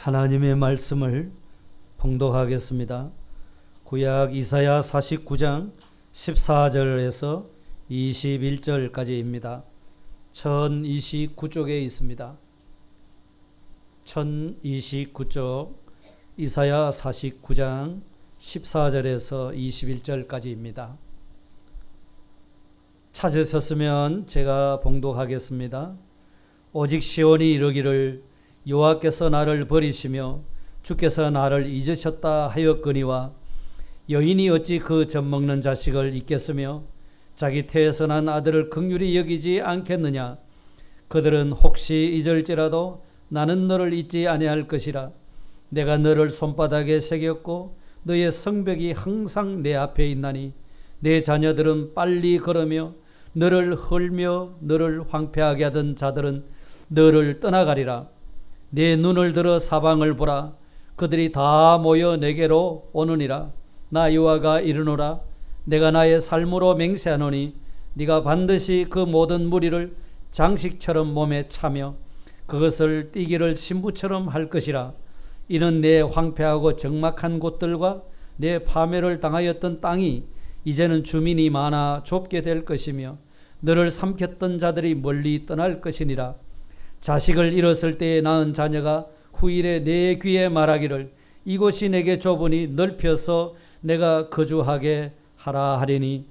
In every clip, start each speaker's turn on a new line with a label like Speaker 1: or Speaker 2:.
Speaker 1: 하나님의 말씀을 봉독하겠습니다. 구약 이사야 49장 14절에서 21절까지입니다. 1029쪽에 있습니다. 1029쪽 이사야 49장 14절에서 21절까지입니다. 찾으셨으면 제가 봉독하겠습니다. 오직 시온이 이르기를 여호와께서 나를 버리시며 주께서 나를 잊으셨다 하였거니와 여인이 어찌 그 젖먹는 자식을 잊겠으며 자기 태에서 난 아들을 긍휼히 여기지 않겠느냐. 그들은 혹시 잊을지라도 나는 너를 잊지 아니할 것이라. 내가 너를 손바닥에 새겼고 너의 성벽이 항상 내 앞에 있나니 내 자녀들은 빨리 걸으며 너를 헐며 너를 황폐하게 하던 자들은 너를 떠나가리라. 내 눈을 들어 사방을 보라. 그들이 다 모여 내게로 오느니라. 나 여호와가 이르노라. 내가 나의 삶으로 맹세하노니 네가 반드시 그 모든 무리를 장식처럼 몸에 차며 그것을 띠기를 신부처럼 할 것이라. 이는 내 황폐하고 적막한 곳들과 내 파멸을 당하였던 땅이 이제는 주민이 많아 좁게 될 것이며 너를 삼켰던 자들이 멀리 떠날 것이니라. 자식을 잃었을 때에 낳은 자녀가 후일에 내 귀에 말하기를 이곳이 내게 좁으니 넓혀서 내가 거주하게 하라 하리니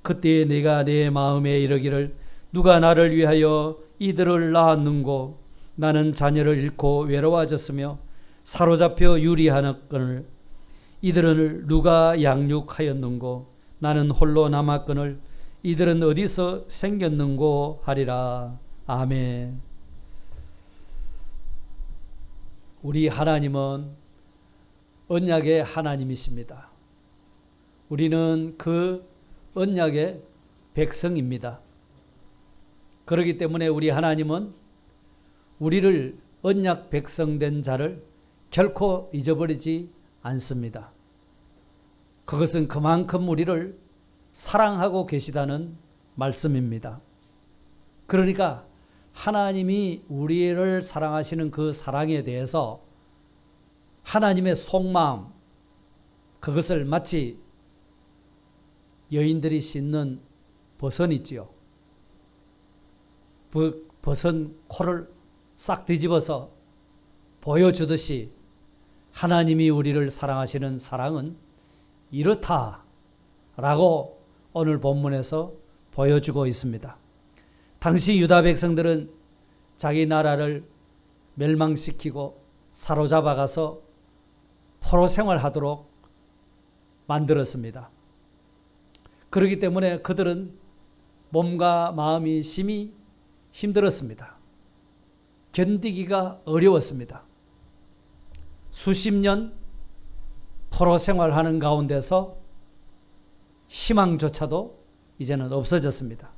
Speaker 1: 그때에 내가 내 마음에 이르기를 누가 나를 위하여 이들을 낳았는고. 나는 자녀를 잃고 외로워졌으며 사로잡혀 유리하였거늘 이들은 누가 양육하였는고. 나는 홀로 남았거늘 이들은 어디서 생겼는고 하리라. 아멘. 우리 하나님은 언약의 하나님이십니다. 우리는 그 언약의 백성입니다. 그렇기 때문에 우리 하나님은 우리를 언약 백성된 자를 결코 잊어버리지 않습니다. 그것은 그만큼 우리를 사랑하고 계시다는 말씀입니다. 그러니까 하나님이 우리를 사랑하시는 그 사랑에 대해서 하나님의 속마음, 그것을 마치 여인들이 신는 버선이지요. 버선 코를 싹 뒤집어서 보여주듯이 하나님이 우리를 사랑하시는 사랑은 이렇다라고 오늘 본문에서 보여주고 있습니다. 당시 유다 백성들은 자기 나라를 멸망시키고 사로잡아가서 포로 생활하도록 만들었습니다. 그렇기 때문에 그들은 몸과 마음이 심히 힘들었습니다. 견디기가 어려웠습니다. 수십 년 포로 생활하는 가운데서 희망조차도 이제는 없어졌습니다.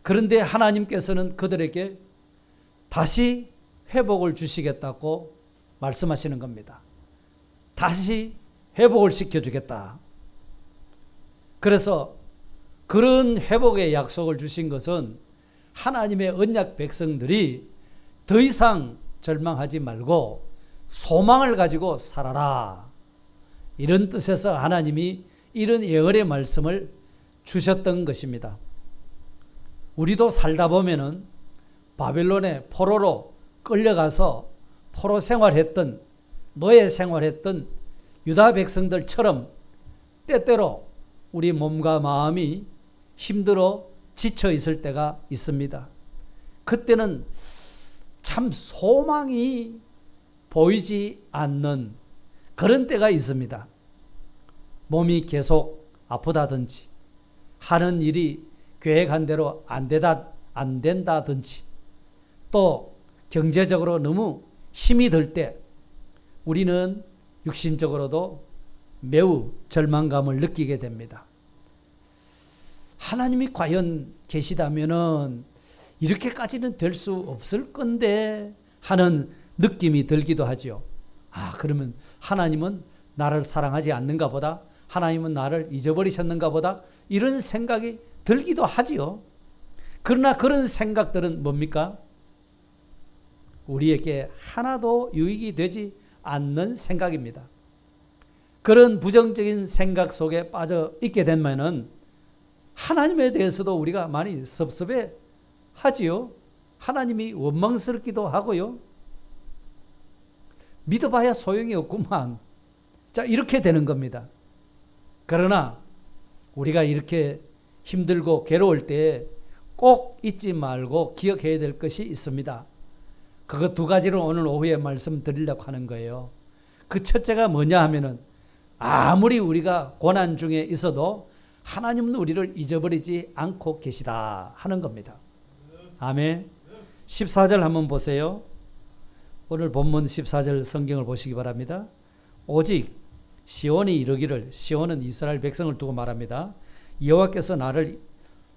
Speaker 1: 그런데 하나님께서는 그들에게 다시 회복을 주시겠다고 말씀하시는 겁니다. 다시 회복을 시켜주겠다. 그래서 그런 회복의 약속을 주신 것은 하나님의 언약 백성들이 더 이상 절망하지 말고 소망을 가지고 살아라. 이런 뜻에서 하나님이 이런 예언의 말씀을 주셨던 것입니다. 우리도 살다 보면은 바벨론의 포로로 끌려가서 포로 생활했던, 노예 생활했던 유다 백성들처럼 때때로 우리 몸과 마음이 힘들어 지쳐 있을 때가 있습니다. 그때는 참 소망이 보이지 않는 그런 때가 있습니다. 몸이 계속 아프다든지 하는 일이 계획한 대로 안 된다든지 또 경제적으로 너무 힘이 들 때 우리는 육신적으로도 매우 절망감을 느끼게 됩니다. 하나님이 과연 계시다면은 이렇게까지는 될 수 없을 건데 하는 느낌이 들기도 하죠. 그러면 하나님은 나를 사랑하지 않는가 보다, 하나님은 나를 잊어버리셨는가 보다, 이런 생각이 들기도 하지요. 그러나 그런 생각들은 뭡니까? 우리에게 하나도 유익이 되지 않는 생각입니다. 그런 부정적인 생각 속에 빠져 있게 되면은 하나님에 대해서도 우리가 많이 섭섭해 하지요. 하나님이 원망스럽기도 하고요. 믿어봐야 소용이 없구만. 자, 이렇게 되는 겁니다. 그러나 우리가 이렇게 힘들고 괴로울 때 꼭 잊지 말고 기억해야 될 것이 있습니다. 그거 두 가지로 오늘 오후에 말씀드리려고 하는 거예요. 그 첫째가 뭐냐 하면은 아무리 우리가 고난 중에 있어도 하나님은 우리를 잊어버리지 않고 계시다 하는 겁니다. 아멘. 14절 한번 보세요. 오늘 본문 14절 성경을 보시기 바랍니다. 오직 시온이 이르기를, 시온은 이스라엘 백성을 두고 말합니다. 여호와께서 나를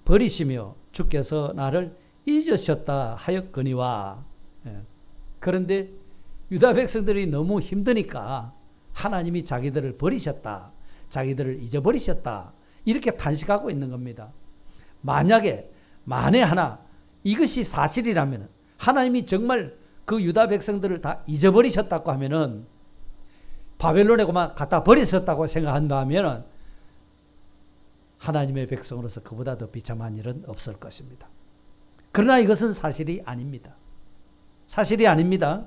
Speaker 1: 버리시며 주께서 나를 잊으셨다 하였거니와. 그런데 유다 백성들이 너무 힘드니까 하나님이 자기들을 버리셨다, 자기들을 잊어버리셨다, 이렇게 탄식하고 있는 겁니다. 만약에 만에 하나 이것이 사실이라면, 하나님이 정말 그 유다 백성들을 다 잊어버리셨다고 하면은, 바벨론에 그만 갖다 버리셨다고 생각한다 하면은 하나님의 백성으로서 그보다 더 비참한 일은 없을 것입니다. 그러나 이것은 사실이 아닙니다. 사실이 아닙니다.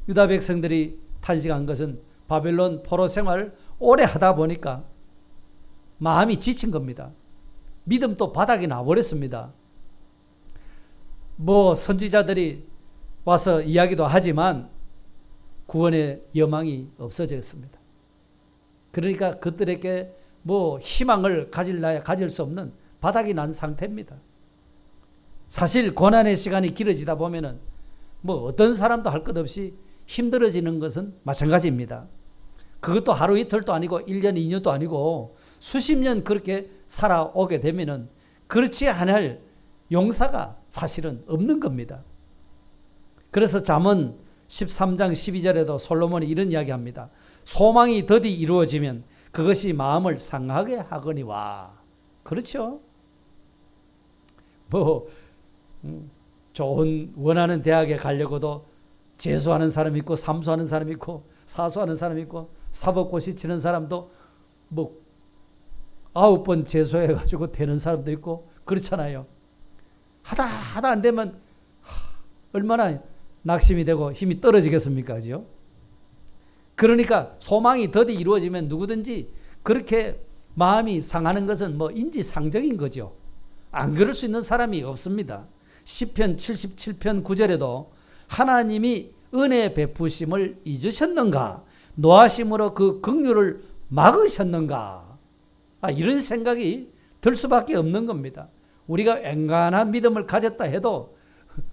Speaker 1: 유다 백성들이 탄식한 것은 바벨론 포로 생활 오래 하다 보니까 마음이 지친 겁니다. 믿음도 바닥이 나버렸습니다. 뭐 선지자들이 와서 이야기도 하지만 구원의 여망이 없어졌습니다. 그러니까 그들에게 뭐 희망을 가질라야 가질 수 없는 바닥이 난 상태입니다. 사실 고난의 시간이 길어지다 보면은 뭐 어떤 사람도 할 것 없이 힘들어지는 것은 마찬가지입니다. 그것도 하루 이틀도 아니고 1년, 2년도 아니고 수십 년 그렇게 살아오게 되면은 그렇지 않을 용사가 사실은 없는 겁니다. 그래서 잠언 13장 12절에도 솔로몬이 이런 이야기합니다. 소망이 더디 이루어지면 그것이 마음을 상하게 하거니와. 그렇죠? 뭐 좋은 원하는 대학에 가려고도 재수하는 사람이 있고 삼수하는 사람이 있고 사수하는 사람이 있고 사법고시 치는 사람도 뭐 9번 재수해가지고 되는 사람도 있고 그렇잖아요. 하다 안 되면 얼마나 낙심이 되고 힘이 떨어지겠습니까? 그죠? 그러니까 소망이 더디 이루어지면 누구든지 그렇게 마음이 상하는 것은 뭐 인지상정인 거죠. 안 그럴 수 있는 사람이 없습니다. 시편 77편 9절에도 하나님이 은혜 베푸심을 잊으셨는가? 노하심으로 그 긍휼을 막으셨는가? 이런 생각이 들 수밖에 없는 겁니다. 우리가 엔간한 믿음을 가졌다 해도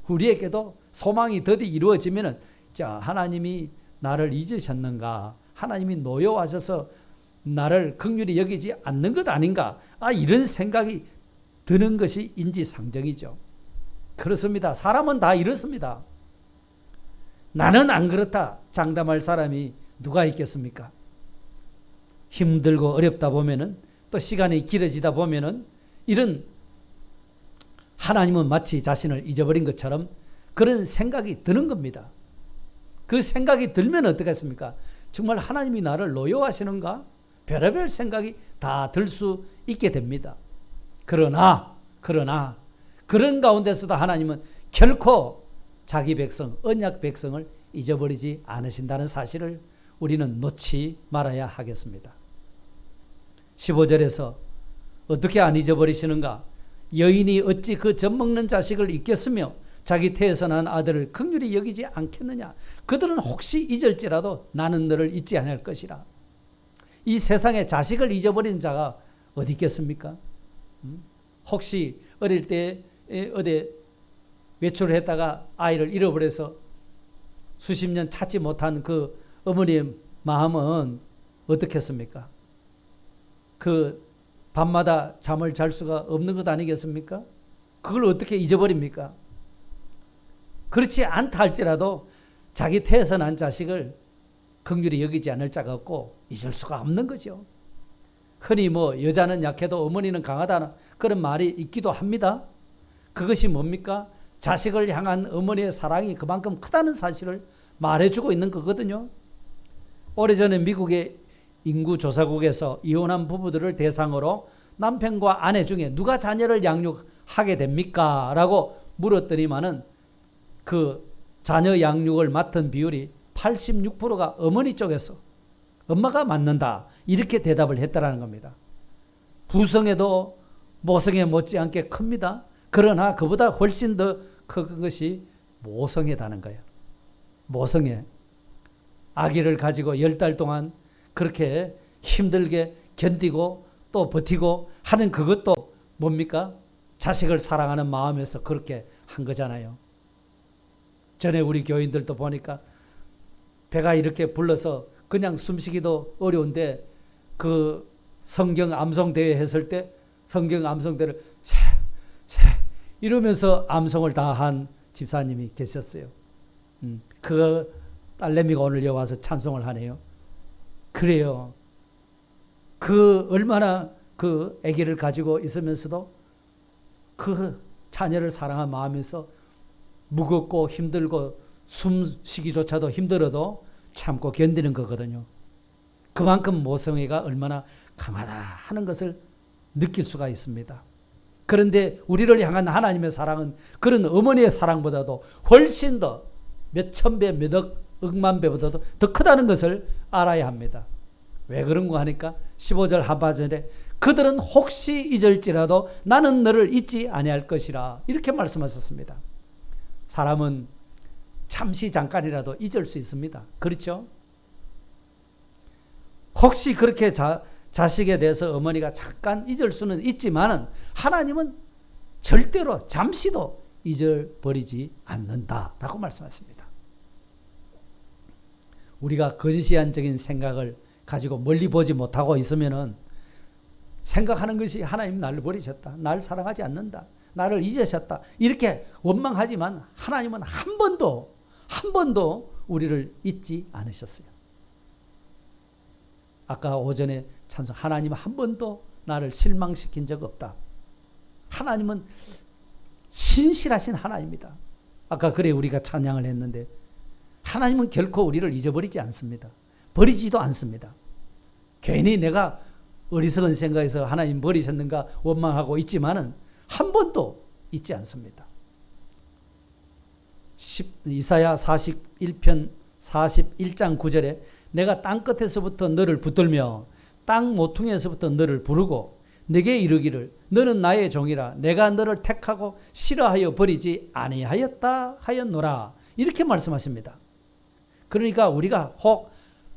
Speaker 1: 우리에게도 소망이 더디 이루어지면은 자, 하나님이 나를 잊으셨는가? 하나님이 노여워하셔서 나를 긍휼히 여기지 않는 것 아닌가? 이런 생각이 드는 것이 인지상정이죠. 그렇습니다. 사람은 다 이렇습니다. 나는 안 그렇다 장담할 사람이 누가 있겠습니까? 힘들고 어렵다 보면은 또 시간이 길어지다 보면은 이런 하나님은 마치 자신을 잊어버린 것처럼 그런 생각이 드는 겁니다. 그 생각이 들면 어떻겠습니까? 정말 하나님이 나를 노여워하시는가? 별의별 생각이 다 들 수 있게 됩니다. 그러나 그런 가운데서도 하나님은 결코 자기 백성, 언약 백성을 잊어버리지 않으신다는 사실을 우리는 놓지 말아야 하겠습니다. 15절에서 어떻게 안 잊어버리시는가? 여인이 어찌 그 젖먹는 자식을 잊겠으며 자기 태에서 난 아들을 긍휼히 여기지 않겠느냐? 그들은 혹시 잊을지라도 나는 너를 잊지 않을 것이라. 이 세상에 자식을 잊어버린 자가 어디 있겠습니까? 혹시 어릴 때 어디 외출을 했다가 아이를 잃어버려서 수십 년 찾지 못한 그 어머니의 마음은 어떻겠습니까? 그 밤마다 잠을 잘 수가 없는 것 아니겠습니까? 그걸 어떻게 잊어버립니까? 그렇지 않다 할지라도 자기 태에서 난 자식을 긍휼히 여기지 않을 자가 없고 잊을 수가 없는 거죠. 흔히 뭐 여자는 약해도 어머니는 강하다는 그런 말이 있기도 합니다. 그것이 뭡니까? 자식을 향한 어머니의 사랑이 그만큼 크다는 사실을 말해주고 있는 거거든요. 오래전에 미국의 인구조사국에서 이혼한 부부들을 대상으로 남편과 아내 중에 누가 자녀를 양육하게 됩니까? 라고 물었더니만은 그 자녀 양육을 맡은 비율이 86%가 어머니 쪽에서 엄마가 맡는다. 이렇게 대답을 했다라는 겁니다. 부성에도 모성에 못지않게 큽니다. 그러나 그보다 훨씬 더 큰 것이 모성애다는 거예요. 모성애. 아기를 가지고 10달 동안 그렇게 힘들게 견디고 또 버티고 하는 그것도 뭡니까? 자식을 사랑하는 마음에서 그렇게 한 거잖아요. 전에 우리 교인들도 보니까 배가 이렇게 불러서 그냥 숨쉬기도 어려운데 그 성경 암송대회 했을 때 성경 암송대를 이러면서 암송을 다 한 집사님이 계셨어요. 그 딸내미가 오늘 여기 와서 찬송을 하네요. 그래요. 그 얼마나 그 아기를 가지고 있으면서도 그 자녀를 사랑한 마음에서 무겁고 힘들고 숨쉬기조차도 힘들어도 참고 견디는 거거든요. 그만큼 모성애가 얼마나 강하다 하는 것을 느낄 수가 있습니다. 그런데 우리를 향한 하나님의 사랑은 그런 어머니의 사랑보다도 훨씬 더 몇천 배, 몇억, 억만 배보다도 더 크다는 것을 알아야 합니다. 왜 그런가 하니까 15절 하반절에 그들은 혹시 잊을지라도 나는 너를 잊지 아니할 것이라 이렇게 말씀하셨습니다. 사람은 잠시 잠깐이라도 잊을 수 있습니다. 그렇죠? 혹시 그렇게 자식에 대해서 어머니가 잠깐 잊을 수는 있지만 하나님은 절대로 잠시도 잊어버리지 않는다라고 말씀하십니다. 우리가 거시기한적인 생각을 가지고 멀리 보지 못하고 있으면은 생각하는 것이 하나님 나를 버리셨다. 나를 사랑하지 않는다. 나를 잊으셨다. 이렇게 원망하지만 하나님은 한 번도 우리를 잊지 않으셨어요. 아까 오전에 찬송 하나님은 한 번도 나를 실망시킨 적 없다. 하나님은 신실하신 하나님이다. 아까 그래 우리가 찬양을 했는데 하나님은 결코 우리를 잊어버리지 않습니다. 버리지도 않습니다. 괜히 내가 어리석은 생각에서 하나님 버리셨는가 원망하고 있지만은 한 번도 잊지 않습니다. 이사야 41편 41장 9절에 내가 땅끝에서부터 너를 붙들며 땅 모퉁이에서부터 너를 부르고 내게 이르기를 너는 나의 종이라 내가 너를 택하고 싫어하여 버리지 아니하였다 하였노라 이렇게 말씀하십니다. 그러니까 우리가 혹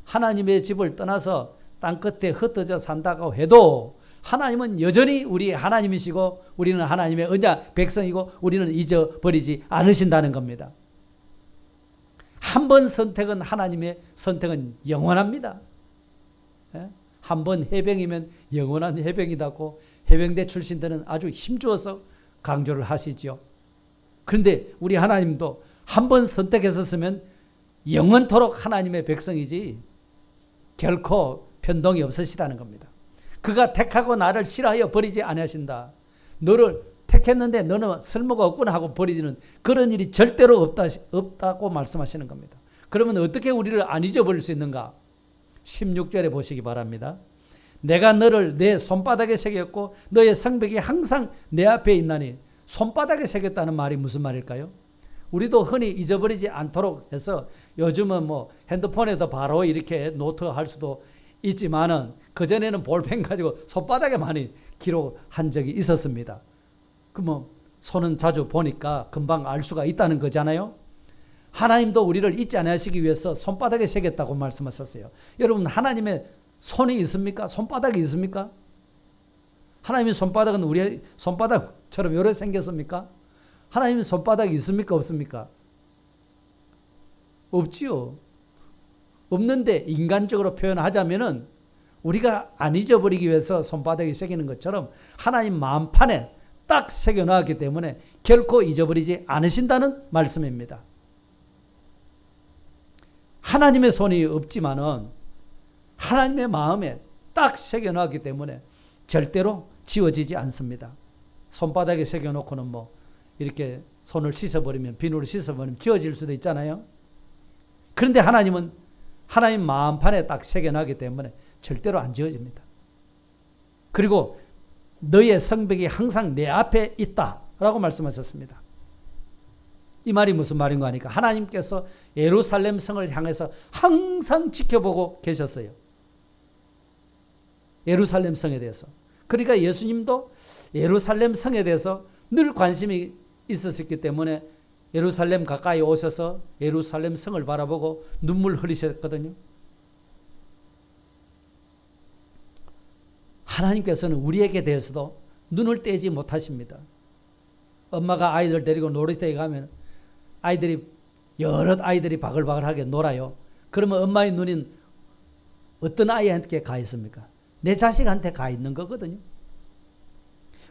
Speaker 1: 하나님의 집을 떠나서 땅끝에 흩어져 산다고 해도 하나님은 여전히 우리 하나님이시고 우리는 하나님의 언약 백성이고 우리는 잊어버리지 않으신다는 겁니다. 한 번 선택은 하나님의 선택은 영원합니다. 한 번 해병이면 영원한 해병이다고 해병대 출신들은 아주 힘주어서 강조를 하시죠. 그런데 우리 하나님도 한 번 선택했었으면 영원토록 하나님의 백성이지 결코 변동이 없으시다는 겁니다. 그가 택하고 나를 싫어하여 버리지 아니하신다. 너를 택했는데 너는 쓸모가 없구나 하고 버리지는 그런 일이 절대로 없다고 말씀하시는 겁니다. 그러면 어떻게 우리를 안 잊어버릴 수 있는가? 16절에 보시기 바랍니다. 내가 너를 내 손바닥에 새겼고 너의 성벽이 항상 내 앞에 있나니 손바닥에 새겼다는 말이 무슨 말일까요? 우리도 흔히 잊어버리지 않도록 해서 요즘은 뭐 핸드폰에도 바로 이렇게 노트할 수도 있지만은 그전에는 볼펜 가지고 손바닥에 많이 기록한 적이 있었습니다. 그러면 손은 자주 보니까 금방 알 수가 있다는 거잖아요. 하나님도 우리를 잊지 않으시기 위해서 손바닥에 새겼다고 말씀하셨어요. 여러분 하나님의 손이 있습니까? 손바닥이 있습니까? 하나님의 손바닥은 우리 손바닥처럼 요래 생겼습니까? 하나님의 손바닥이 있습니까? 없습니까? 없지요. 없는데 인간적으로 표현하자면은 우리가 안 잊어버리기 위해서 손바닥에 새기는 것처럼 하나님 마음판에 딱 새겨놨기 때문에 결코 잊어버리지 않으신다는 말씀입니다. 하나님의 손이 없지만은 하나님의 마음에 딱 새겨놨기 때문에 절대로 지워지지 않습니다. 손바닥에 새겨놓고는 뭐 이렇게 손을 씻어버리면, 비누로 씻어버리면 지워질 수도 있잖아요. 그런데 하나님은 하나님 마음판에 딱 새겨나기 때문에 절대로 안 지워집니다. 그리고 너의 성벽이 항상 내 앞에 있다라고 말씀하셨습니다. 이 말이 무슨 말인가 하니까 하나님께서 예루살렘 성을 향해서 항상 지켜보고 계셨어요. 예루살렘 성에 대해서. 그러니까 예수님도 예루살렘 성에 대해서 늘 관심이 있었기 때문에 예루살렘 가까이 오셔서 예루살렘 성을 바라보고 눈물 흘리셨거든요. 하나님께서는 우리에게 대해서도 눈을 떼지 못하십니다. 엄마가 아이들 데리고 놀이터에 가면 여러 아이들이 바글바글하게 놀아요. 그러면 엄마의 눈은 어떤 아이한테 가 있습니까? 내 자식한테 가 있는 거거든요.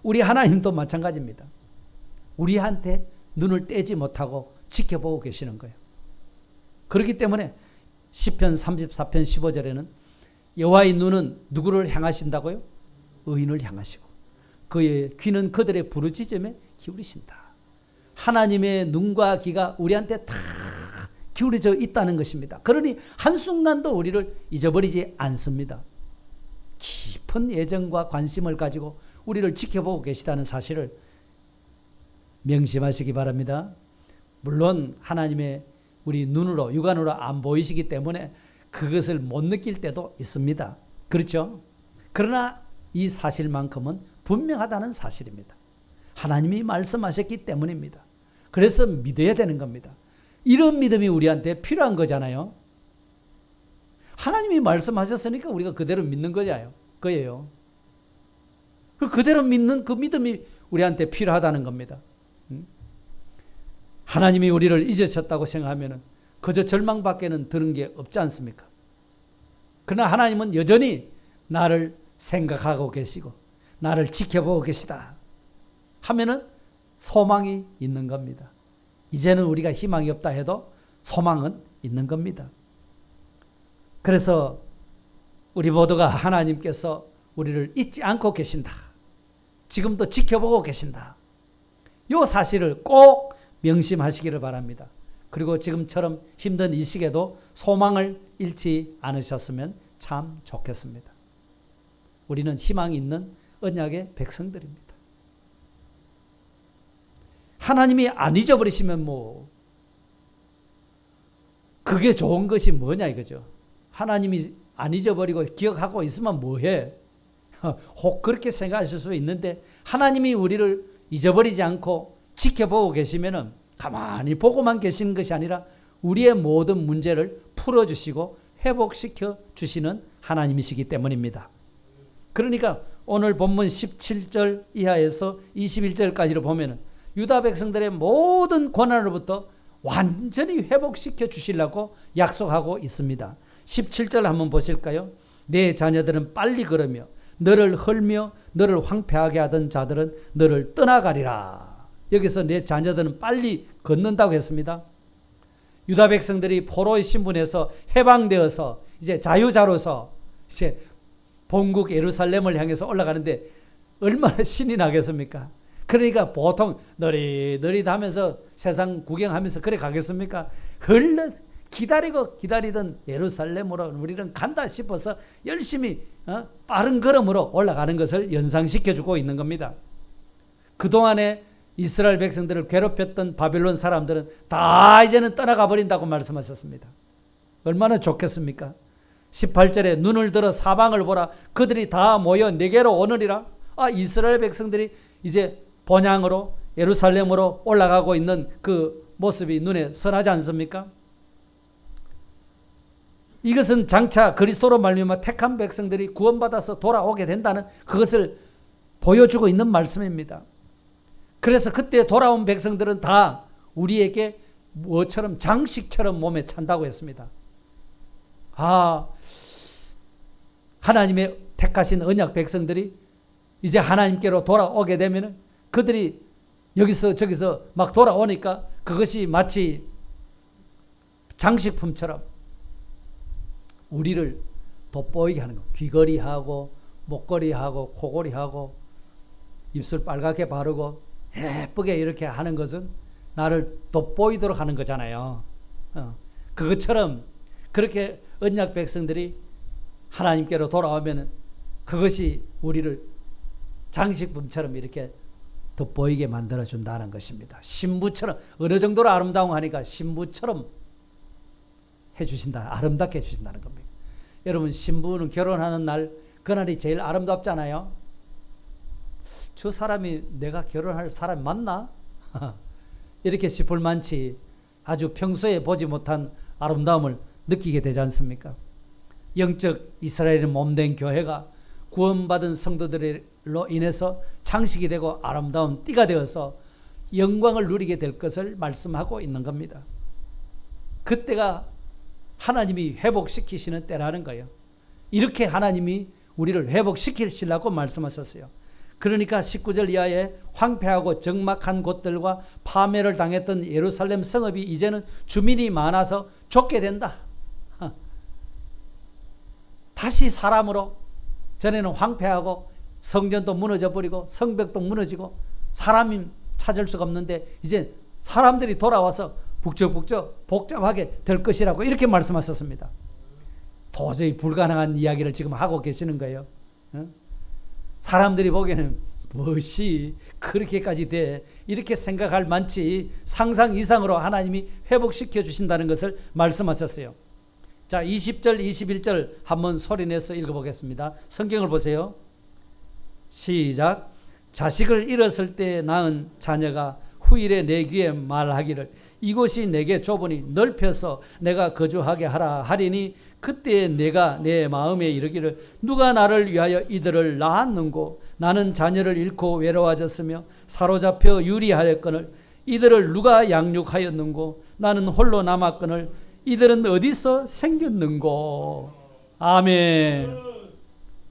Speaker 1: 우리 하나님도 마찬가지입니다. 우리한테 눈을 떼지 못하고 지켜보고 계시는 거예요. 그렇기 때문에 시편 34편 15절에는 여호와의 눈은 누구를 향하신다고요? 의인을 향하시고 그의 귀는 그들의 부르짖음에 기울이신다. 하나님의 눈과 귀가 우리한테 다 기울여져 있다는 것입니다. 그러니 한순간도 우리를 잊어버리지 않습니다. 깊은 애정과 관심을 가지고 우리를 지켜보고 계시다는 사실을 명심하시기 바랍니다. 물론 하나님의 우리 눈으로 육안으로 안 보이시기 때문에 그것을 못 느낄 때도 있습니다. 그렇죠? 그러나 이 사실만큼은 분명하다는 사실입니다. 하나님이 말씀하셨기 때문입니다. 그래서 믿어야 되는 겁니다. 이런 믿음이 우리한테 필요한 거잖아요. 하나님이 말씀하셨으니까 우리가 그대로 믿는 거예요. 그대로 믿는 그 믿음이 우리한테 필요하다는 겁니다. 하나님이 우리를 잊으셨다고 생각하면 그저 절망밖에는 드는 게 없지 않습니까? 그러나 하나님은 여전히 나를 생각하고 계시고 나를 지켜보고 계시다 하면은 소망이 있는 겁니다. 이제는 우리가 희망이 없다 해도 소망은 있는 겁니다. 그래서 우리 모두가 하나님께서 우리를 잊지 않고 계신다. 지금도 지켜보고 계신다. 이 사실을 꼭 명심하시기를 바랍니다. 그리고 지금처럼 힘든 이 시기에도 소망을 잃지 않으셨으면 참 좋겠습니다. 우리는 희망이 있는 언약의 백성들입니다. 하나님이 안 잊어버리시면 그게 좋은 것이 뭐냐 이거죠. 하나님이 안 잊어버리고 기억하고 있으면 뭐해? 혹 그렇게 생각하실 수 있는데 하나님이 우리를 잊어버리지 않고 지켜보고 계시면은 가만히 보고만 계시는 것이 아니라 우리의 모든 문제를 풀어주시고 회복시켜 주시는 하나님이시기 때문입니다. 그러니까 오늘 본문 17절 이하에서 21절까지를 보면은 유다 백성들의 모든 고난으로부터 완전히 회복시켜 주시려고 약속하고 있습니다. 17절 한번 보실까요? 내 자녀들은 빨리 걸으며 너를 헐며 너를 황폐하게 하던 자들은 너를 떠나가리라. 여기서 내 자녀들은 빨리 걷는다고 했습니다. 유다 백성들이 포로의 신분에서 해방되어서 이제 자유자로서 이제 본국 예루살렘을 향해서 올라가는데 얼마나 신이 나겠습니까? 그러니까 보통 너릿너릿하면서 세상 구경하면서 그래 가겠습니까? 기다리던 예루살렘으로 우리는 간다 싶어서 열심히 빠른 걸음으로 올라가는 것을 연상시켜주고 있는 겁니다. 그동안에 이스라엘 백성들을 괴롭혔던 바빌론 사람들은 다 이제는 떠나가 버린다고 말씀하셨습니다. 얼마나 좋겠습니까? 18절에 눈을 들어 사방을 보라. 그들이 다 모여 내게로 오느니라. 이스라엘 백성들이 이제 본향으로 예루살렘으로 올라가고 있는 그 모습이 눈에 선하지 않습니까? 이것은 장차 그리스도로 말미암아 택한 백성들이 구원받아서 돌아오게 된다는 그것을 보여주고 있는 말씀입니다. 그래서 그때 돌아온 백성들은 다 우리에게 뭐처럼 장식처럼 몸에 찬다고 했습니다. 하나님의 택하신 언약 백성들이 이제 하나님께로 돌아오게 되면 그들이 여기서 저기서 막 돌아오니까 그것이 마치 장식품처럼 우리를 돋보이게 하는 거. 귀걸이하고 목걸이하고 코걸이하고 입술 빨갛게 바르고 예쁘게 이렇게 하는 것은 나를 돋보이도록 하는 거잖아요. 그것처럼 그렇게 언약 백성들이 하나님께로 돌아오면 그것이 우리를 장식품처럼 이렇게 돋보이게 만들어준다는 것입니다. 신부처럼, 어느 정도로 아름다운 하니까 신부처럼 해주신다, 아름답게 해주신다는 겁니다. 여러분, 신부는 결혼하는 날, 그날이 제일 아름답잖아요. 저 사람이 내가 결혼할 사람이 맞나? 이렇게 싶을 만치 아주 평소에 보지 못한 아름다움을 느끼게 되지 않습니까? 영적 이스라엘의 몸된 교회가 구원받은 성도들로 인해서 장식이 되고 아름다운 띠가 되어서 영광을 누리게 될 것을 말씀하고 있는 겁니다. 그때가 하나님이 회복시키시는 때라는 거예요. 이렇게 하나님이 우리를 회복시키시려고 말씀하셨어요. 그러니까 19절 이하에 황폐하고 적막한 곳들과 파멸을 당했던 예루살렘 성읍이 이제는 주민이 많아서 좁게 된다. 다시 사람으로, 전에는 황폐하고 성전도 무너져 버리고 성벽도 무너지고 사람이 찾을 수가 없는데 이제 사람들이 돌아와서 북적북적 복잡하게 될 것이라고 이렇게 말씀하셨습니다. 도저히 불가능한 이야기를 지금 하고 계시는 거예요. 사람들이 보기에는 무엇이 그렇게까지 돼, 이렇게 생각할 만치 상상 이상으로 하나님이 회복시켜 주신다는 것을 말씀하셨어요. 자, 20절 21절 한번 소리내서 읽어보겠습니다. 성경을 보세요. 시작. 자식을 잃었을 때 낳은 자녀가 후일에 내 귀에 말하기를 이곳이 내게 좁으니 넓혀서 내가 거주하게 하라 하리니 그때 내가 내 마음에 이르기를 누가 나를 위하여 이들을 낳았는고 나는 자녀를 잃고 외로워졌으며 사로잡혀 유리하였거늘 이들을 누가 양육하였는고 나는 홀로 남았거늘 이들은 어디서 생겼는고. 아멘.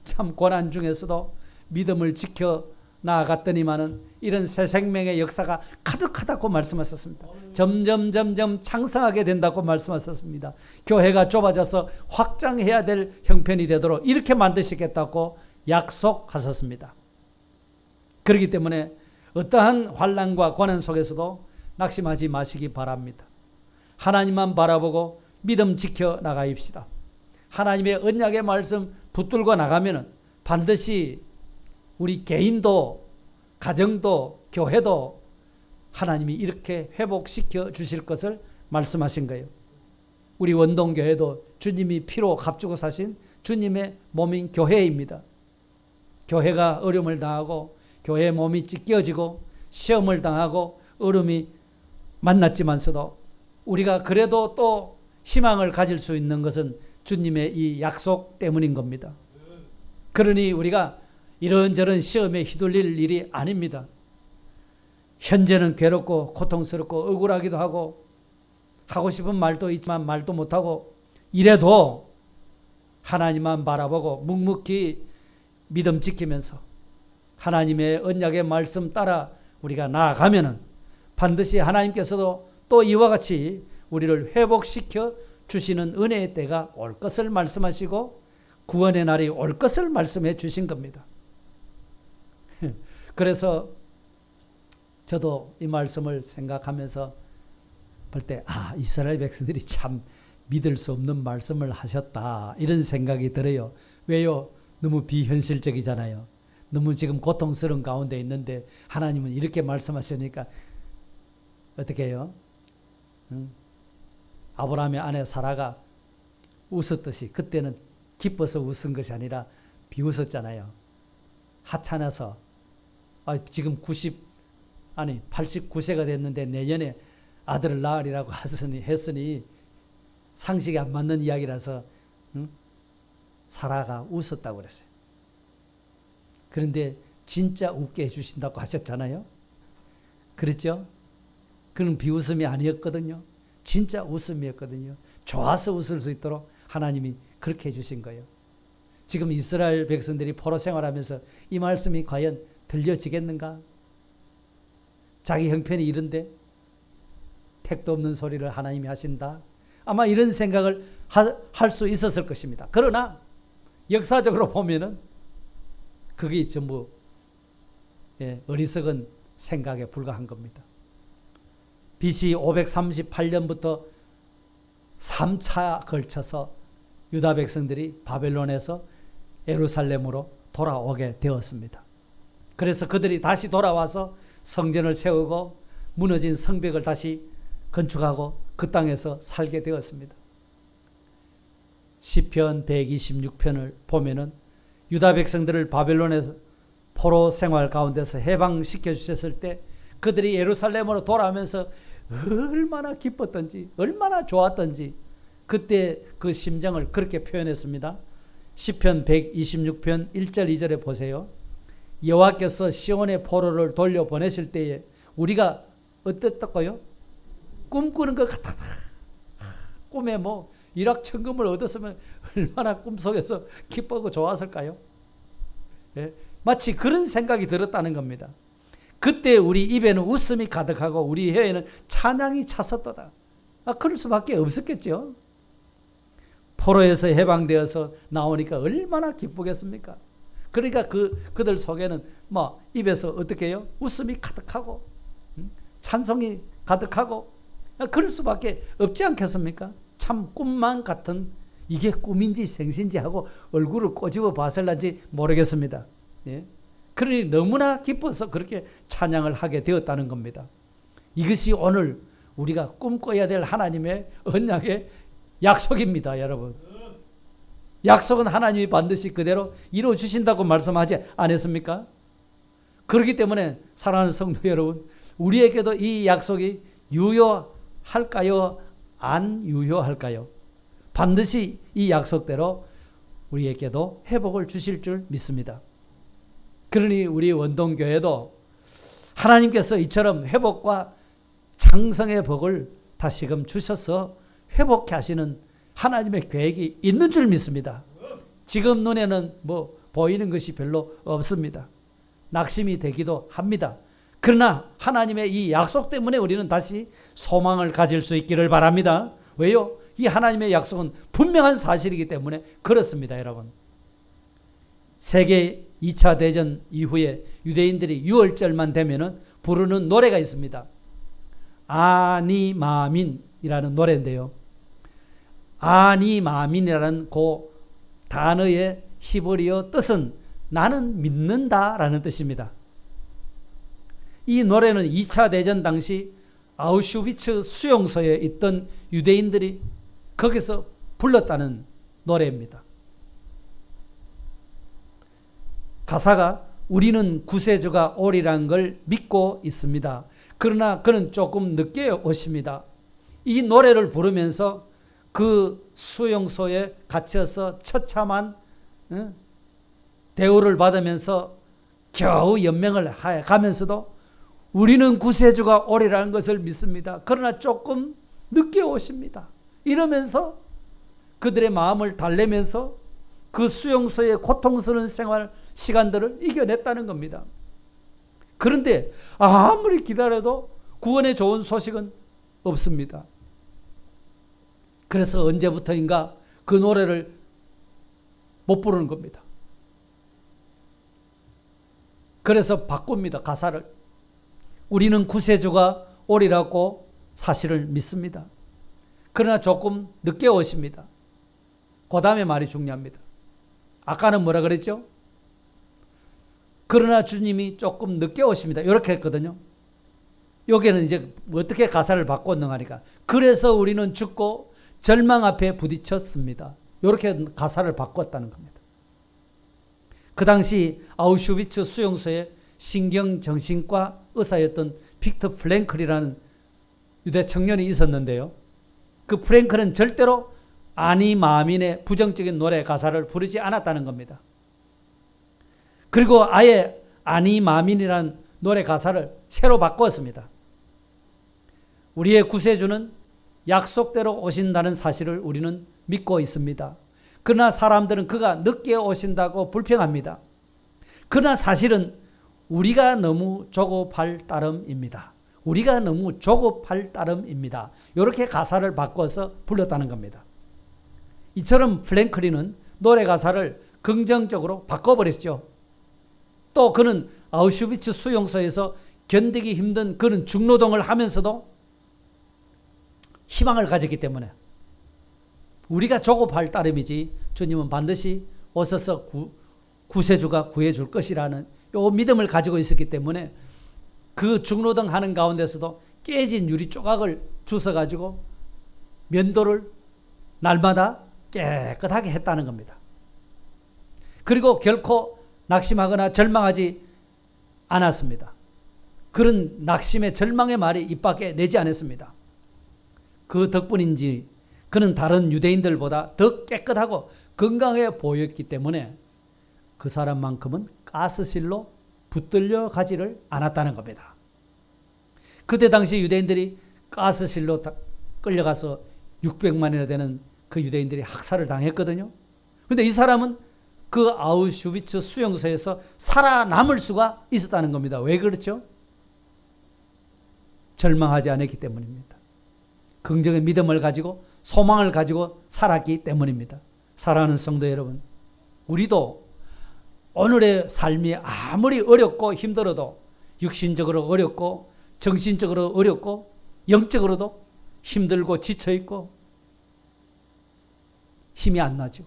Speaker 1: 참 고난 중에서도 믿음을 지켜 나아갔더니만은 이런 새 생명의 역사가 가득하다고 말씀하셨습니다. 점점 창성하게 된다고 말씀하셨습니다. 교회가 좁아져서 확장해야 될 형편이 되도록 이렇게 만드시겠다고 약속하셨습니다. 그렇기 때문에 어떠한 환난과 고난 속에서도 낙심하지 마시기 바랍니다. 하나님만 바라보고 믿음 지켜 나가입시다. 하나님의 언약의 말씀 붙들고 나가면은 반드시 우리 개인도 가정도 교회도 하나님이 이렇게 회복시켜 주실 것을 말씀하신 거예요. 우리 원동교회도 주님이 피로 값주고 사신 주님의 몸인 교회입니다. 교회가 어려움을 당하고 교회의 몸이 찢겨지고 시험을 당하고 어려움이 만났지만서도 우리가 그래도 또 희망을 가질 수 있는 것은 주님의 이 약속 때문인 겁니다. 그러니 우리가 이런저런 시험에 휘둘릴 일이 아닙니다. 현재는 괴롭고 고통스럽고 억울하기도 하고 하고 싶은 말도 있지만 말도 못하고 이래도 하나님만 바라보고 묵묵히 믿음 지키면서 하나님의 언약의 말씀 따라 우리가 나아가면은 반드시 하나님께서도 또 이와 같이 우리를 회복시켜 주시는 은혜의 때가 올 것을 말씀하시고 구원의 날이 올 것을 말씀해 주신 겁니다. 그래서 저도 이 말씀을 생각하면서 볼 때 이스라엘 백성들이 참 믿을 수 없는 말씀을 하셨다 이런 생각이 들어요. 왜요? 너무 비현실적이잖아요. 너무 지금 고통스러운 가운데 있는데 하나님은 이렇게 말씀하시니까 어떻게 해요? 아브라함의 아내 사라가 웃었듯이 그때는 기뻐서 웃은 것이 아니라 비웃었잖아요. 하찮아서 지금 89세가 됐는데 내년에 아들을 낳으리라고 했으니 상식이 안 맞는 이야기라서 사라가 웃었다고 그랬어요. 그런데 진짜 웃게 해주신다고 하셨잖아요. 그랬죠? 그건 비웃음이 아니었거든요. 진짜 웃음이었거든요. 좋아서 웃을 수 있도록 하나님이 그렇게 해주신 거예요. 지금 이스라엘 백성들이 포로 생활하면서 이 말씀이 과연 들려지겠는가? 자기 형편이 이런데 택도 없는 소리를 하나님이 하신다. 아마 이런 생각을 할 수 있었을 것입니다. 그러나 역사적으로 보면은 그게 전부 어리석은 생각에 불과한 겁니다. BC 538년부터 3차 걸쳐서 유다 백성들이 바벨론에서 예루살렘으로 돌아오게 되었습니다. 그래서 그들이 다시 돌아와서 성전을 세우고 무너진 성벽을 다시 건축하고 그 땅에서 살게 되었습니다. 시편 126편을 보면은 유다 백성들을 바벨론에서 포로 생활 가운데서 해방시켜 주셨을 때 그들이 예루살렘으로 돌아오면서 얼마나 기뻤던지 얼마나 좋았던지 그때 그 심정을 그렇게 표현했습니다. 시편 126편 1절 2절에 보세요. 여호와께서 시온의 포로를 돌려보내실 때에 우리가 어땠을까요? 꿈꾸는 것 같아. 꿈에 뭐 일확천금을 얻었으면 얼마나 꿈속에서 기쁘고 좋았을까요? 예? 마치 그런 생각이 들었다는 겁니다. 그때 우리 입에는 웃음이 가득하고 우리 혀에는 찬양이 찼었도다. 그럴 수밖에 없었겠죠. 포로에서 해방되어서 나오니까 얼마나 기쁘겠습니까? 그러니까 그들 속에는 뭐 입에서 어떻게 해요? 웃음이 가득하고 찬송이 가득하고 그럴 수밖에 없지 않겠습니까? 참 꿈만 같은 이게 꿈인지 생신지 하고 얼굴을 꼬집어 봤을런지 모르겠습니다. 예? 그러니 너무나 기뻐서 그렇게 찬양을 하게 되었다는 겁니다. 이것이 오늘 우리가 꿈꿔야 될 하나님의 언약의 약속입니다, 여러분. 약속은 하나님이 반드시 그대로 이루어 주신다고 말씀하지 않았습니까? 그렇기 때문에 사랑하는 성도 여러분, 우리에게도 이 약속이 유효할까요? 안 유효할까요? 반드시 이 약속대로 우리에게도 회복을 주실 줄 믿습니다. 그러니 우리 원동교회도 하나님께서 이처럼 회복과 장성의 복을 다시금 주셔서 회복케 하시는 하나님의 계획이 있는 줄 믿습니다. 지금 눈에는 뭐 보이는 것이 별로 없습니다. 낙심이 되기도 합니다. 그러나 하나님의 이 약속 때문에 우리는 다시 소망을 가질 수 있기를 바랍니다. 왜요? 이 하나님의 약속은 분명한 사실이기 때문에 그렇습니다, 여러분. 세계 2차 대전 이후에 유대인들이 6월절만 되면은 부르는 노래가 있습니다. 아니마민이라는 노래인데요. 아니마민이라는 그 단어의 히브리어 뜻은 나는 믿는다라는 뜻입니다. 이 노래는 2차 대전 당시 아우슈비츠 수용소에 있던 유대인들이 거기서 불렀다는 노래입니다. 가사가 우리는 구세주가 오리란 걸 믿고 있습니다. 그러나 그는 조금 늦게 오십니다. 이 노래를 부르면서 그 수용소에 갇혀서 처참한 대우를 받으면서 겨우 연명을 가면서도 우리는 구세주가 오리라는 것을 믿습니다. 그러나 조금 늦게 오십니다. 이러면서 그들의 마음을 달래면서 그 수용소의 고통스러운 생활 시간들을 이겨냈다는 겁니다. 그런데 아무리 기다려도 구원의 좋은 소식은 없습니다. 그래서 언제부터인가 그 노래를 못 부르는 겁니다. 그래서 바꿉니다, 가사를. 우리는 구세주가 오리라고 사실을 믿습니다. 그러나 조금 늦게 오십니다. 그 다음에 말이 중요합니다. 아까는 뭐라 그랬죠? 그러나 주님이 조금 늦게 오십니다. 이렇게 했거든요. 여기는 이제 어떻게 가사를 바꿨는가 하니까 그래서 우리는 죽고 절망 앞에 부딪혔습니다. 이렇게 가사를 바꿨다는 겁니다. 그 당시 아우슈비츠 수용소에 신경정신과 의사였던 빅터 프랭클이라는 유대 청년이 있었는데요. 그 프랭클은 절대로 아니마민의 부정적인 노래 가사를 부르지 않았다는 겁니다. 그리고 아예 아니마민이라는 노래 가사를 새로 바꿨습니다. 우리의 구세주는 약속대로 오신다는 사실을 우리는 믿고 있습니다. 그러나 사람들은 그가 늦게 오신다고 불평합니다. 그러나 사실은 우리가 너무 조급할 따름입니다. 우리가 너무 조급할 따름입니다. 이렇게 가사를 바꿔서 불렀다는 겁니다. 이처럼 프랭클린은 노래 가사를 긍정적으로 바꿔버렸죠. 또 그는 아우슈비츠 수용소에서 견디기 힘든 그런 중노동을 하면서도 희망을 가졌기 때문에 우리가 조급할 따름이지 주님은 반드시 오셔서 구세주가 구해줄 것이라는 요 믿음을 가지고 있었기 때문에 그 중노등 하는 가운데서도 깨진 유리 조각을 주워가지고 면도를 날마다 깨끗하게 했다는 겁니다. 그리고 결코 낙심하거나 절망하지 않았습니다. 그런 낙심의 절망의 말이 입 밖에 내지 않았습니다. 그 덕분인지 그는 다른 유대인들보다 더 깨끗하고 건강해 보였기 때문에 그 사람만큼은 가스실로 붙들려 가지를 않았다는 겁니다. 그때 당시 유대인들이 가스실로 끌려가서 600만이나 되는 그 유대인들이 학살을 당했거든요. 그런데 이 사람은 그 아우슈비츠 수용소에서 살아남을 수가 있었다는 겁니다. 왜 그렇죠? 절망하지 않았기 때문입니다. 긍정의 믿음을 가지고 소망을 가지고 살았기 때문입니다. 사랑하는 성도 여러분, 우리도 오늘의 삶이 아무리 어렵고 힘들어도 육신적으로 어렵고 정신적으로 어렵고 영적으로도 힘들고 지쳐있고 힘이 안 나죠.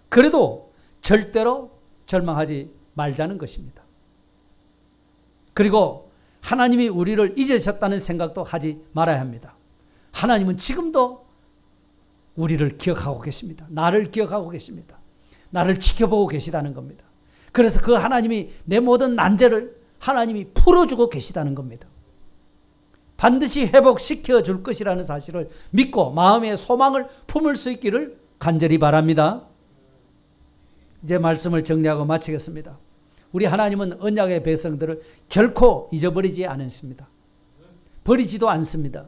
Speaker 1: 그래도 절대로 절망하지 말자는 것입니다. 그리고 하나님이 우리를 잊으셨다는 생각도 하지 말아야 합니다. 하나님은 지금도 우리를 기억하고 계십니다. 나를 기억하고 계십니다. 나를 지켜보고 계시다는 겁니다. 그래서 그 하나님이 내 모든 난제를 하나님이 풀어주고 계시다는 겁니다. 반드시 회복시켜 줄 것이라는 사실을 믿고 마음의 소망을 품을 수 있기를 간절히 바랍니다. 이제 말씀을 정리하고 마치겠습니다. 우리 하나님은 언약의 백성들을 결코 잊어버리지 않으십니다. 버리지도 않습니다.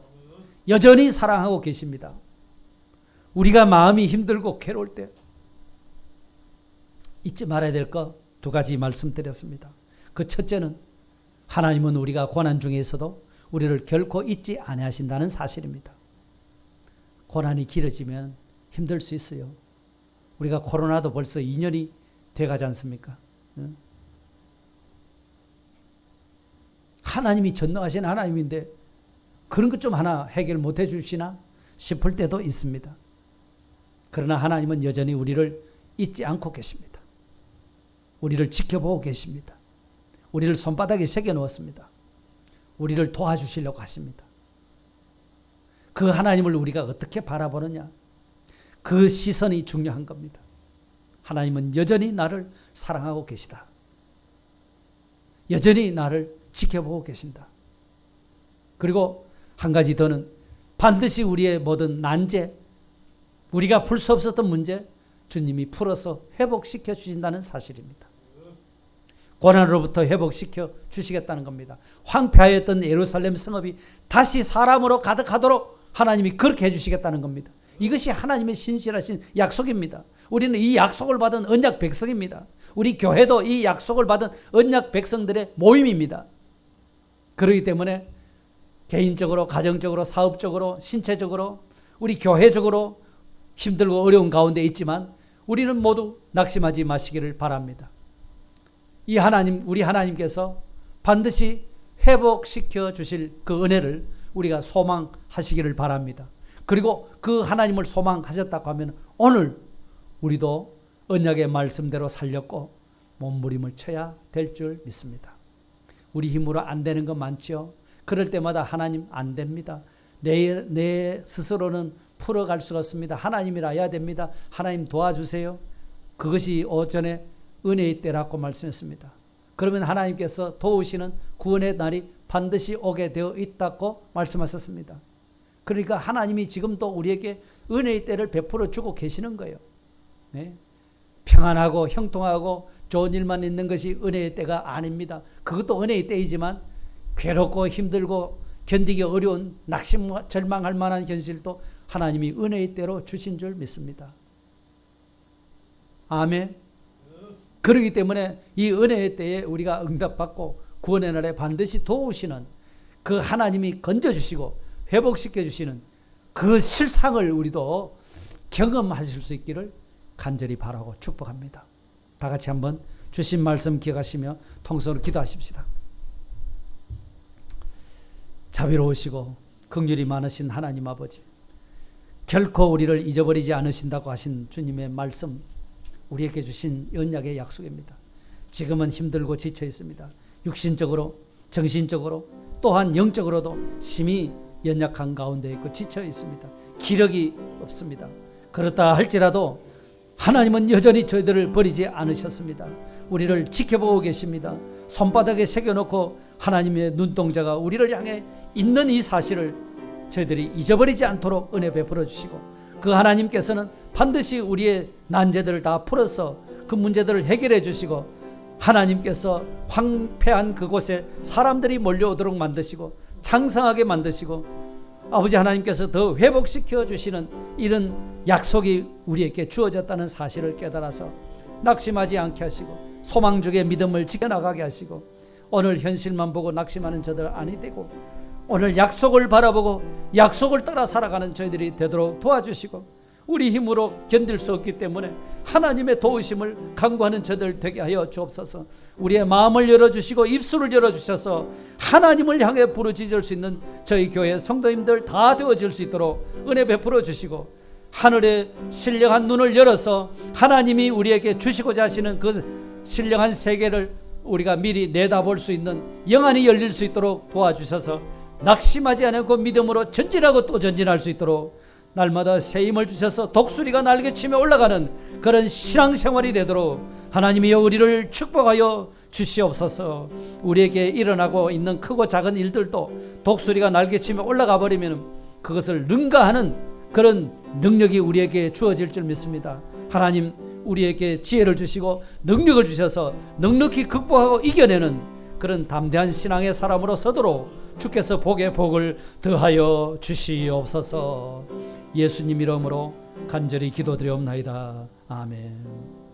Speaker 1: 여전히 사랑하고 계십니다. 우리가 마음이 힘들고 괴로울 때 잊지 말아야 될 것 두 가지 말씀드렸습니다. 그 첫째는 하나님은 우리가 고난 중에서도 우리를 결코 잊지 아니하신다는 사실입니다. 고난이 길어지면 힘들 수 있어요. 우리가 코로나도 벌써 2년이 돼가지 않습니까? 하나님이 전능하신 하나님인데 그런 것 좀 하나 해결 못 해주시나 싶을 때도 있습니다. 그러나 하나님은 여전히 우리를 잊지 않고 계십니다. 우리를 지켜보고 계십니다. 우리를 손바닥에 새겨놓았습니다. 우리를 도와주시려고 하십니다. 그 하나님을 우리가 어떻게 바라보느냐, 그 시선이 중요한 겁니다. 하나님은 여전히 나를 사랑하고 계시다. 여전히 나를 지켜보고 계신다. 그리고 한 가지 더는 반드시 우리의 모든 난제, 우리가 풀 수 없었던 문제 주님이 풀어서 회복시켜 주신다는 사실입니다. 고난으로부터 회복시켜 주시겠다는 겁니다. 황폐하였던 예루살렘 성읍이 다시 사람으로 가득하도록 하나님이 그렇게 해주시겠다는 겁니다. 이것이 하나님의 신실하신 약속입니다. 우리는 이 약속을 받은 언약 백성입니다. 우리 교회도 이 약속을 받은 언약 백성들의 모임입니다. 그렇기 때문에 개인적으로, 가정적으로, 사업적으로, 신체적으로, 우리 교회적으로 힘들고 어려운 가운데 있지만 우리는 모두 낙심하지 마시기를 바랍니다. 이 하나님, 우리 하나님께서 반드시 회복시켜 주실 그 은혜를 우리가 소망하시기를 바랍니다. 그리고 그 하나님을 소망하셨다고 하면 오늘 우리도 언약의 말씀대로 살렸고 몸부림을 쳐야 될 줄 믿습니다. 우리 힘으로 안 되는 거 많죠. 그럴 때마다 하나님 안 됩니다. 내 스스로는 풀어갈 수가 없습니다. 하나님이라 해야 됩니다. 하나님 도와주세요. 그것이 오전에 은혜의 때라고 말씀했습니다. 그러면 하나님께서 도우시는 구원의 날이 반드시 오게 되어 있다고 말씀하셨습니다. 그러니까 하나님이 지금도 우리에게 은혜의 때를 베풀어 주고 계시는 거예요. 네? 평안하고 형통하고 좋은 일만 있는 것이 은혜의 때가 아닙니다. 그것도 은혜의 때이지만 괴롭고 힘들고 견디기 어려운 낙심과 절망할 만한 현실도 하나님이 은혜의 때로 주신 줄 믿습니다. 아멘. 그렇기 때문에 이 은혜의 때에 우리가 응답받고 구원의 날에 반드시 도우시는 그 하나님이 건져주시고 회복시켜주시는 그 실상을 우리도 경험하실 수 있기를 간절히 바라고 축복합니다. 다 같이 한번 주신 말씀 기억하시며 통성으로 기도하십시다. 자비로우시고 긍휼이 많으신 하나님 아버지, 결코 우리를 잊어버리지 않으신다고 하신 주님의 말씀, 우리에게 주신 언약의 약속입니다. 지금은 힘들고 지쳐 있습니다. 육신적으로, 정신적으로, 또한 영적으로도 심히 연약한 가운데 있고 지쳐 있습니다. 기력이 없습니다. 그렇다 할지라도 하나님은 여전히 저희들을 버리지 않으셨습니다. 우리를 지켜보고 계십니다. 손바닥에 새겨놓고 하나님의 눈동자가 우리를 향해 있는 이 사실을 저희들이 잊어버리지 않도록 은혜 베풀어 주시고, 그 하나님께서는 반드시 우리의 난제들을 다 풀어서 그 문제들을 해결해 주시고, 하나님께서 황폐한 그곳에 사람들이 몰려오도록 만드시고 창성하게 만드시고, 아버지 하나님께서 더 회복시켜 주시는 이런 약속이 우리에게 주어졌다는 사실을 깨달아서 낙심하지 않게 하시고, 소망족의 믿음을 지켜나가게 하시고, 오늘 현실만 보고 낙심하는 저들 아니 되고 오늘 약속을 바라보고 약속을 따라 살아가는 저희들이 되도록 도와주시고, 우리 힘으로 견딜 수 없기 때문에 하나님의 도우심을 간구하는 저들 되게 하여 주옵소서. 우리의 마음을 열어주시고 입술을 열어주셔서 하나님을 향해 부르짖을 수 있는 저희 교회 성도님들 다 되어질 수 있도록 은혜 베풀어 주시고, 하늘의 신령한 눈을 열어서 하나님이 우리에게 주시고자 하시는 그 신령한 세계를 우리가 미리 내다볼 수 있는 영안이 열릴 수 있도록 도와주셔서 낙심하지 않고 믿음으로 전진하고 또 전진할 수 있도록 날마다 새 힘을 주셔서 독수리가 날개치며 올라가는 그런 신앙생활이 되도록 하나님이여 우리를 축복하여 주시옵소서. 우리에게 일어나고 있는 크고 작은 일들도 독수리가 날개치며 올라가 버리면 그것을 능가하는 그런 능력이 우리에게 주어질 줄 믿습니다. 하나님, 우리에게 지혜를 주시고 능력을 주셔서 넉넉히 극복하고 이겨내는 그런 담대한 신앙의 사람으로 서도록 주께서 복에 복을 더하여 주시옵소서. 예수님 이름으로 간절히 기도드리옵나이다. 아멘.